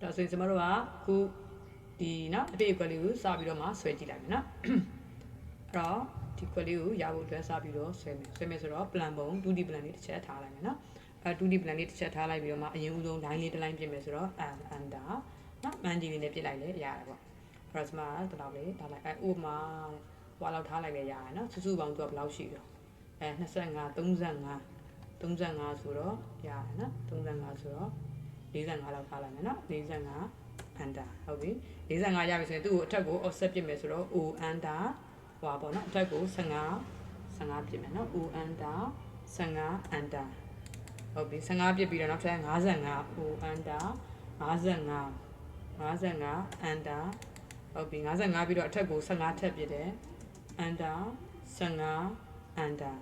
ဒါဆိုရင်ကျွန်တော်တို့ကခုဒီနော်အပြည့်အကွက်လေးကိုစပြီးတော့မှဆွဲကြည့်လိုက်မယ်နော်အဲ့တော့ဒီကွက်လေးကိုရဖို့အတွက်စပြီးတော့ဆွဲမယ်ဆိုတော့ plan ပုံ 2D plan လေးတစ်ချက်ထားလိုက်မယ်နော်2D plan လေးတစ်ချက်ထားလိုက်ပြီးတော့မှအရင်ဦးဆုံး line လေးတစ် line ပြင်မယ်ဆိုတော့ under နော် man ကြီးလေးနဲ့ပြင်လိုက်လေရတယ်ပေါ့အဲ့တော့ကျွန်မတလောက်လေးထားလိုက်ဥပမာဟွာလောက်ထားလိုက်လေရတယ်နော်စုစုပေါင်းသူကဘယ်လောက်ရှိတော့25 35ဆိုတော့ရတယ်နော်35ဆိုတော့45လောက်ထားလိုက်မယ်နော်45 under ဟုတ်ပြီ45ရပြီဆိုရင်သူ့ကိုအထက်ကို offset ပြစ်မယ်ဆိုတော့ o under ဟွာပေါ့နော်အထက်ကို15ပြစ်မယ်နော် o under 15 under ဟုတ်ပြီ15ပြစ်ပြီးတော့နောက်ထပ်55 o under 55 under ဟုတ်ပြီ55ပြီးတော့အထက်ကို15ထပ်ပြစ်တယ် under 15 under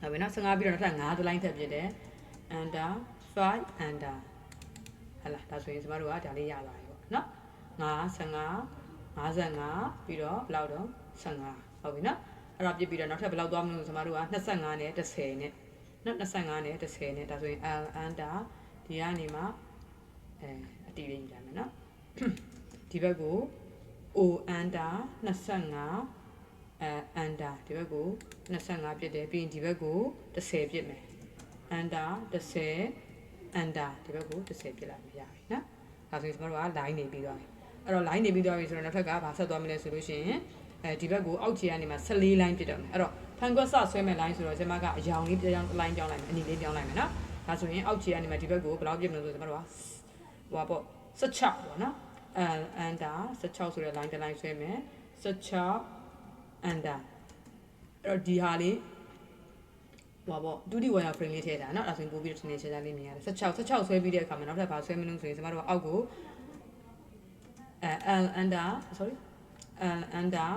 ဟုတ်ပြီနော်15ပြီးတော့နောက်ထပ်5တစ်လိုင်းထပ်ပြစ်တယ် under 5 under ဟလာဒါဆိုရင်ကျမတို့ကဒါလေးရလာပြီပေါ့နော်55ပြီးတော့ဘယ်လောက်တော့15ဟုတ်ပြီနော်အဲ့တော့ပြစ်ပြီးတော့နောက်ထပ်ဘယ်လောက်သွားမလို့ကျမတို့က25နဲ့10နဲ့နော်25နဲ့10နဲ့ဒါဆိုရင် L under ဒီကနေမှအတီးလေးယူလိုက်မယ်နော်ဒီဘက်ကို O under 25under ဒီဘက်ကို25ပြစ်တယ်ပြီးရင်ဒီဘက်ကို10ပြစ်မယ် under 10 under ဒီဘက်ကို10ပြစ်လိုက်ရပြီနော်ဒါဆိုရင်ကျွန်တော်တို့က line နေပြီးသွားပြီအဲ့တော့ line နေပြီးသွားပြီဆိုတော့နောက်ထပ်ကဘာဆက်သွားမလဲဆိုလို့ရှိရင်ဒီဘက်ကိုအောက်ခြေကနေမှ14 line ပြစ်တော့မယ်အဲ့တော့ဖန်ကွက်စဆွဲမဲ့ line ဆိုတော့ကျွန်မကအယောင်လေးပြောင်း line ပြောင်းလိုက်မယ်အနီလေးပြောင်းလိုက်မယ်နော်ဒါဆိုရင်အောက်ခြေကနေမှဒီဘက်ကိုဘယ်လောက်ပြစ်မလို့ဆိုကျွန်တော်တို့ကဟိုပါပေါ့16ပေါ့နော်under 16ဆိုတဲ့ line တစ် line ဆွဲမယ်16 under အဲ့တော့ဒီဟာလေးဟိုပေါ့2D wire frame လေးထည့်တာเนาะအဲ့ဒါဆိုရင်ပို့ပြီးတော့ဒီနေ့ချက်ချက်လေးမြင်ရတယ်16ဆွဲပြီးတဲ့အခါမှာနောက်ထပ်ဘာဆွဲမလို့ဆိုရင်ကျွန်တော်တို့အောက်ကိုL under sorry L under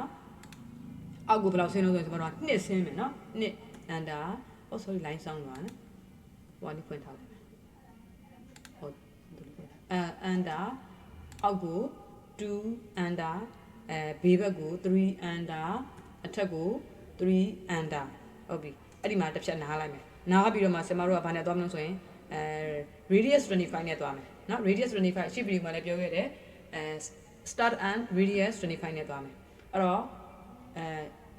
အောက်ကိုဘယ်လောက်ဆင်းလို့ဆိုရင်ကျွန်တော်တို့က2ဆင်းမယ်เนาะ2 under oh sorry line sound ပါနော်ဟိုကနေဖွင့်ထားလိုက်ဟုတ်L under အောက်ကို2 underဘေးဘက်ကို3 under အထက်ကို3 under ဟုတ်ပြီအဲ့ဒီမှာတစ်ဖြတ်နားလိုက်မယ်နားပြီးတော့မှဆင်မတို့ကဘာနဲ့သွားမလို့ဆိုရင်radius 25နဲ့သွားမယ်เนาะ radius 25ရှေ့ဗီဒီယိုမှာလည်းပြောခဲ့တယ်start and radius 25နဲ့သွားမယ်အဲ့တော့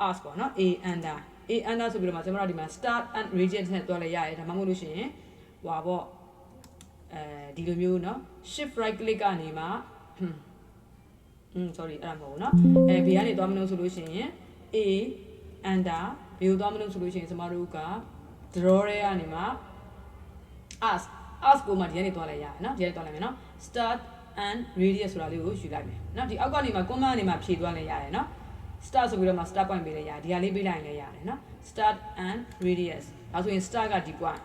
ask ပေါ့เนาะ a under ဆိုပြီးတော့မှဆင်မတို့ဒီမှာ start and radius နဲ့သွားလဲရတယ်ဒါမှမဟုတ်လို့ရှိရင်ဟွာပေါ့ဒီလိုမျိုးเนาะ shift right click ကနေမှsorry အဲ့ဒါမဟုတ်ဘူးเนาะဘေးကနေသွားမလို့ဆိုလို့ရှိရင် a under ဘယ်လိုသွားမလို့ဆိုလို့ရှိရင်ကျမတို့က draw ရဲကနေမှ ask ကိုမှဒီကနေသွားလိုက်ရတယ်เนาะဒီကနေသွားလိုက်မယ်เนาะ start and radius ဆိုတာလေးကိုယူလိုက်မယ်เนาะဒီအောက်ကနေမှ command ကနေမှဖြည့်သွားလိုက်ရတယ်เนาะ start ဆိုပြီးတော့မှ start point ပေးလိုက်ရတယ်ဒီဟာလေးပေးလိုက်ရင်လည်းရတယ်เนาะ start and radius ဒါဆိုရင် start ကဒီ point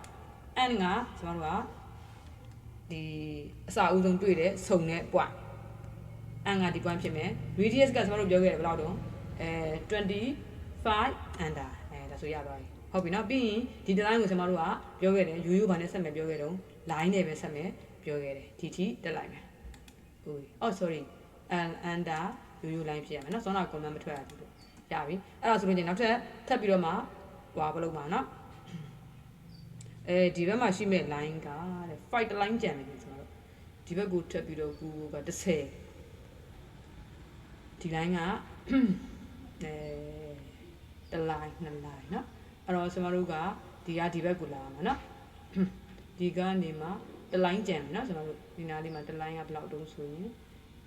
and ကကျမတို့ကဒီအစအဦးဆုံးတွေ့တဲ့စုံတဲ့ point and ကဒီ point ဖြစ်မယ် radius ကကျမတို့ပြောခဲ့တယ်ဘယ်လောက်တုန်း25 under ဒါဆိုရသွားပြီဟုတ်ပြီเนาะပြီးရင်ဒီ design ကိုကျွန်တော်တို့ကပြောခဲ့တယ်ရိုးရိုးဘာနဲ့ဆက်မယ်ပြောခဲ့တော့ line နဲ့ပဲဆက်မယ်ပြောခဲ့တယ်ဒီထိတက်လိုက်မယ်ဟုတ်ပြီ sorry under ရိုးရိုး line ဖြစ်ရမယ်เนาะစောနာ comment မထွက်ရဘူးလို့ရပြီအဲ့ဒါဆိုလို့ချင်းနောက်ထပ်ပြီးတော့မှဟွာဘလို့မှာเนาะဒီဘက်မှာရှိမဲ့ line ကတဲ့ fight line ကြံနေပြီကျွန်တော်တို့ဒီဘက်ကိုထပ်ပြီးတော့ကူက30ဒီ line ကတစ် line နှစ် line เนาะအဲ့တော့ကျွန်တော်တို့ကဒီဘက်ကိုလာမှာเนาะဒီကနေမှတစ် line ကြံမယ်เนาะကျွန်တော်တို့ဒီနားလေးမှာတစ် line ကဘယ်လောက်တုံးဆိုရင်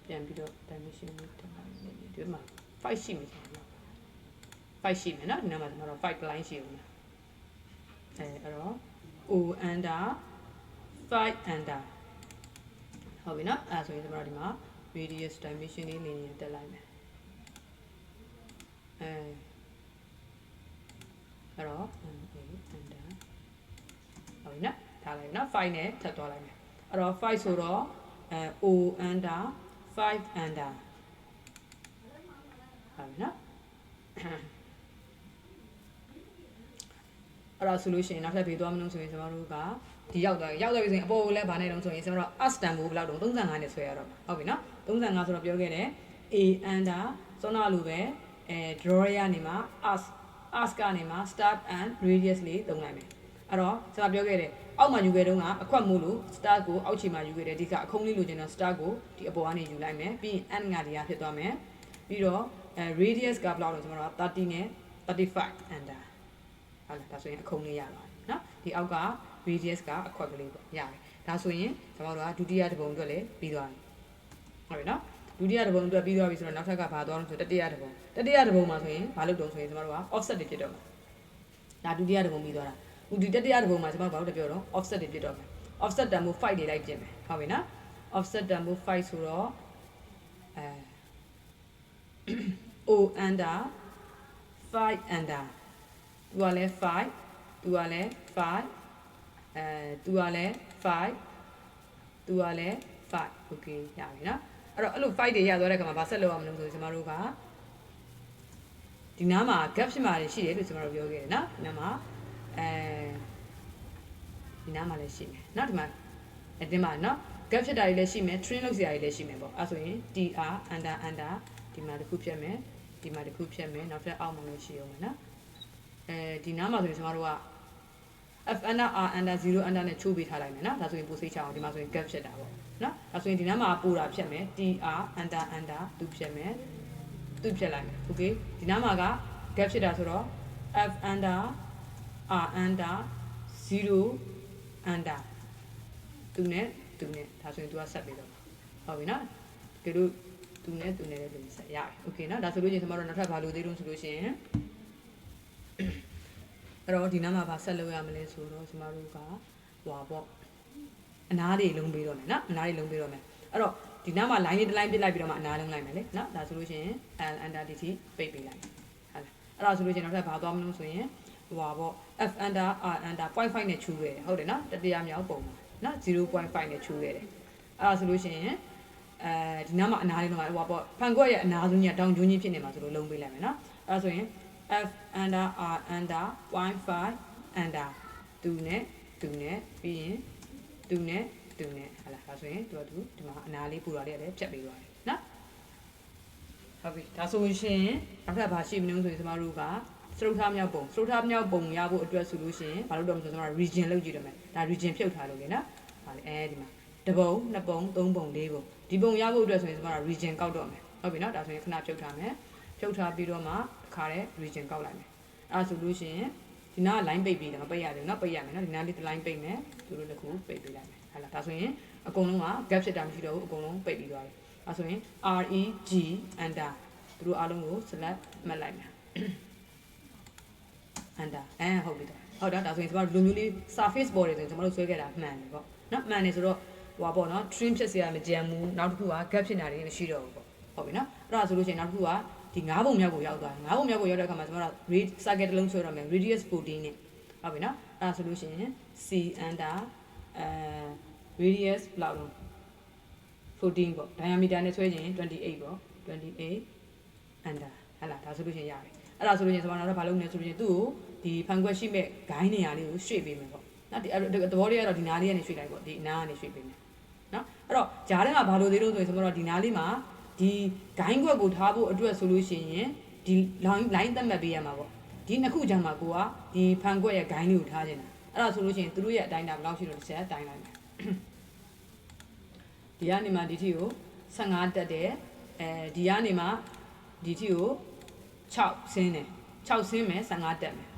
ပြန်ပြီးတော့ dimension လေးတက်လိုက်နေဒီမှာ5ရှိမယ်ကျွန်တော်5ရှိမယ်เนาะဒီနားမှာကျွန်တော်တို့5 line ရှိဦးအဲ့တော့ O under 5 under ဟုတ်ပြီเนาะအဲ့ဆိုရင်ကျွန်တော်ဒီမှာ radius dimension လေးနေနေတက်လိုက်မယ်အဲ့တော့ under ဟုတ်ပြီနော်ထားလိုက်နော်5နဲ့ထပ်သွားလိုက်မယ်အဲ့တော့5ဆိုတော့O under 5 under ဟုတ်ပြီနော်အဲ့တော့ဆိုလို့ရှိရင်နောက်ထပ်ပေးသွားမလို့ဆိုရင်ကျွန်တော်တို့ကဒီရောက်သွားပြီဆိုရင်အပေါ်ကိုလည်းဗာနဲ့တုံးဆိုရင်ကျွန်တော်တို့ as stand ကိုဘယ်လောက်တုံး35နဲ့ဆွဲရတော့ဟုတ်ပြီနော်35ဆိုတော့ပြောခဲ့တယ် A under စောနာလိုပဲdraw ရနေမှာ as ကနေမှာ start and radius လေးသုံးလိုက်မယ် အဲ့တော့ကျွန်တော်ပြောခဲ့တယ်အောက်မှာယူခဲ့တုန်းကအခွက်မို့လို့ star ကိုအောက်ခြေမှာယူခဲ့တယ်ဒီကအခုံးလေးလိုချင်တော့ star ကိုဒီအပေါ်ကနေယူလိုက်မယ်ပြီးရင် n ငါဒီဟာဖြစ်သွားမယ်ပြီးတော့radius ကဘယ်လောက်လဲကျွန်တော်တို့30နဲ့35 under ဟုတ်လားဒါဆိုရင်အခုံးလေးရပါတယ်နော်ဒီအောက်က radius ကအခွက်ကလေးပေါ့ရတယ်ဒါဆိုရင်ကျွန်တော်တို့ကဒုတိယတစ်ပုံအတွက်လည်းပြီးသွားပြီဟုတ်ပြီနော်ဒုတိယတစ်ပုံအတွက်ပြီးသွားပြီဆိုတော့နောက်ထပ်ကဘာသွားလို့ဆိုတတိယတစ်ပုံမှာဆိုရင်ဘာလုပ်တုံးဆိုရင်ကျွန်တော်တို့က offset တွေဖြစ်တော့မှာဒါဒုတိယတစ်ပုံပြီးသွားတာဒီတတိယတစ်ပုံမှာကျွန်တော်ဘာလို့ပြောတော့ offset တွေဖြစ်တော့မယ် offset တန်ဖိုး5တွေလိုက်ပြင်မယ်ဟုတ်ပြီနော် offset တန်ဖိုး5ဆိုတော့O under 5 under သူကလည်း5သူကလည်း5သူကလည်း5သူကလည်း5 okay ရပြီနော်အဲ့တော့အဲ့လို5တွေရသွားတဲ့ခါမှာဘာဆက်လုပ်ရမလဲဆိုရင်ကျွန်တော်တို့ကဒီနားမှာ gap ဖြစ်မှာရှိတယ်လို့ကျွန်တော်တို့ပြောခဲ့တယ်နော်ဒီနားမှာဒီနားမှာလည်းရှိမယ်နော်ဒီမှာနော် gap ဖြစ်တာတွေလည်းရှိမယ် trim လုပ်စရာတွေလည်းရှိမယ်ပေါ့အဲ့ဆိုရင် tr under ဒီမှာတစ်ခုဖြတ်မယ်ဒီမှာတစ်ခုဖြတ်မယ်နောက်ထပ်အောက်မှာလည်းရှိအောင်မယ်နော်ဒီနားမှာဆိုရင်ကျွန်တော်တို့က f under r under 0 under နဲ့ချိုးပေးထားလိုက်မယ်နော်ဒါဆိုရင်ပိုစိတ်ချအောင်ဒီမှာဆိုရင် gap ဖြစ်တာပေါ့နော်ဒါဆိုရင်ဒီနားမှာပို့တာဖြတ်မယ် tr under သူဖြတ်မယ်သူဖြတ်လိုက်မယ် okay ဒီနားမှာက gap ဖြစ်တာဆိုတော့ f under r under 0 under သူနဲ့ဒါဆိုရင်သူကဆက်ပြီးတော့ဟုတ်ပြီနော်ကြည့်လို့သူနဲ့လည်းသူဆက်ရတယ်โอเคနော်ဒါဆိုလို့ချင်းကျွန်တော်တို့နောက်ထပ်ဘာလို့သေးလို့ဆိုလို့ရှိရင်အဲ့တော့ဒီနားမှာဘာဆက်လုပ်ရမလဲဆိုတော့ကျွန်တော်တို့ကဟွာပေါ့အနားတွေလုံးပေးတော့မယ်နော်အနားတွေလုံးပေးတော့မယ်အဲ့တော့ဒီနားမှာ line တစ် line ပြစ်လိုက်ပြီးတော့မှအနားလုံးလိုက်မယ်လေနော်ဒါဆိုလို့ရှိရင် l under dt ပိတ်ပေးလိုက်ဟုတ်လားအဲ့ဒါဆိုလို့ချင်းနောက်ထပ်ဘာသွားမလို့ဆိုရင်ဟွာပေါ့ f under r under 0.5 နဲ့ချူခဲ့တယ်ဟုတ်တယ်နော်တတိယမြောက်ပုံမှာနော် 0.5 နဲ့ချူခဲ့တယ်အဲ့ဒါဆိုလို့ရှိရင်ဒီနားမှာအနားလေးတော့ဟိုပေါ့ဖန်ကွက်ရဲ့အနားစုကြီးကတောင်ကျိုးကြီးဖြစ်နေမှာဆိုလို့လုံးပေးလိုက်မယ်နော်အဲ့ဒါဆိုရင် f under r under 0.5 under သူနဲ့ပြီးရင်သူနဲ့ဟာလားဒါဆိုရင်သူဒီမှာအနားလေးပူတာလေးလည်းဖြတ်ပေးသွားတယ်နော်ဟုတ်ပြီဒါဆိုရှင်နောက်ထပ်ဘာရှိမလို့ဆိုရင်ကျွန်တော်တို့ကစရုပ်ထားမြောက်ပုံရဖို့အတွက်ဆိုလို့ရှိရင်ဘာလို့တော့မဆိုကျွန်တော် region လောက်ကြည့်တော့မယ်ဒါ region ဖြုတ်ထားလို့လေနော်ဟာလေဒီမှာတစ်ပုံနှစ်ပုံသုံးပုံလေးပုံဒီပုံရဖို့အတွက်ဆိုရင်ကျွန်တော် region ကောက်တော့မယ်ဟုတ်ပြီနော်ဒါဆိုရင်ခဏဖြုတ်ထားမယ်ဖြုတ်ထားပြီးတော့မှတစ်ခါတည်း region ကောက်လိုက်မယ်အဲ့ဒါဆိုလို့ရှိရင်ဒီနား line ပိတ်ပြီးတယ်မပိတ်ရတယ်နော်ပိတ်ရမယ်နော်ဒီနားလေးတစ် line ပိတ်မယ်သူတို့တစ်ခုပိတ်ပေးလိုက်မယ်ဟုတ်လားဒါဆိုရင်အကုန်လုံးက gap ဖြစ်တာမရှိတော့ဘူးအကုန်လုံးပိတ်ပြီးသွားတယ်အဲ့ဆိုရင် reg under သူတို့အားလုံးကို select မှတ်လိုက်မယ်under ဟုတ်ပြီဟုတ်တာဒါဆိုရင်ကျွန်တော်တို့လူမျိုးလေး surface ပေါ်တယ်ဆိုရင်ကျွန်တော်တို့ဆွဲခဲ့တာမှန်တယ်ပေါ့နော်မှန်တယ်ဆိုတော့ဟိုပါပေါ့နော် trim ဖြစ်စရာမကြံဘူးနောက်တစ်ခုက gap ဖြစ်နေတာတွေမရှိတော့ဘူးပေါ့ဟုတ်ပြီနော်အဲ့ဒါဆိုလို့ရှိရင်နောက်တစ်ခုကဒီ9ပုံမြောက်ကိုရောက်သွားတယ်9ပုံမြောက်ကိုရောက်တဲ့အခါမှာကျွန်တော်တို့ circle တစ်လုံးဆွဲရမယ် radius 14နဲ့ဟုတ်ပြီနော်အဲ့ဒါဆိုလို့ရှိရင် c under radius ဘယ်လောက်လဲ14ပေါ့ diameter နဲ့ဆွဲခြင်း28ပေါ့28 under ဟဲ့လားဒါဆိုလို့ရှိရင်ရတယ်အဲ့ဒါဆိုလို့ရှိရင်ကျွန်တော်တို့ဘာလုပ်မလဲဆိုလို့ရှိရင်သူ့ကိုဒီဖန်ခွက်ရှိမဲ့ guide နေရာလေးကိုရွှေ့ပေးမယ်ပေါ့နော်ဒီသဘောလေးကတော့ဒီနားလေးကနေရွှေ့လိုက်ပေါ့ဒီနားကနေရွှေ့ပေးမယ်နော်အဲ့တော့ဂျားထဲမှာဘာလို့သေးလို့ဆိုရင်ကျွန်တော်တို့ဒီနားလေးမှာဒီ guide ခွက်ကိုထားဖို့အတွက်ဆိုလို့ရှိရင်ဒီ line သတ်မှတ်ပေးရမှာပေါ့ဒီနှစ်ခုကြားမှာကိုကဒီဖန်ခွက်ရဲ့ guide လေးကိုထားခြင်းတာအဲ့ဒါဆိုလို့ရှိရင်သူတို့ရဲ့အတိုင်းတာဘယ်လောက်ရှိလို့တစ်ချက်အတိုင်းလိုက်မယ်ဒီကနေမှဒီထီကို15တက်တယ်ဒီကနေမှဒီထီကို6ဆင်းတယ်6ဆင်းမယ်15တက်မယ်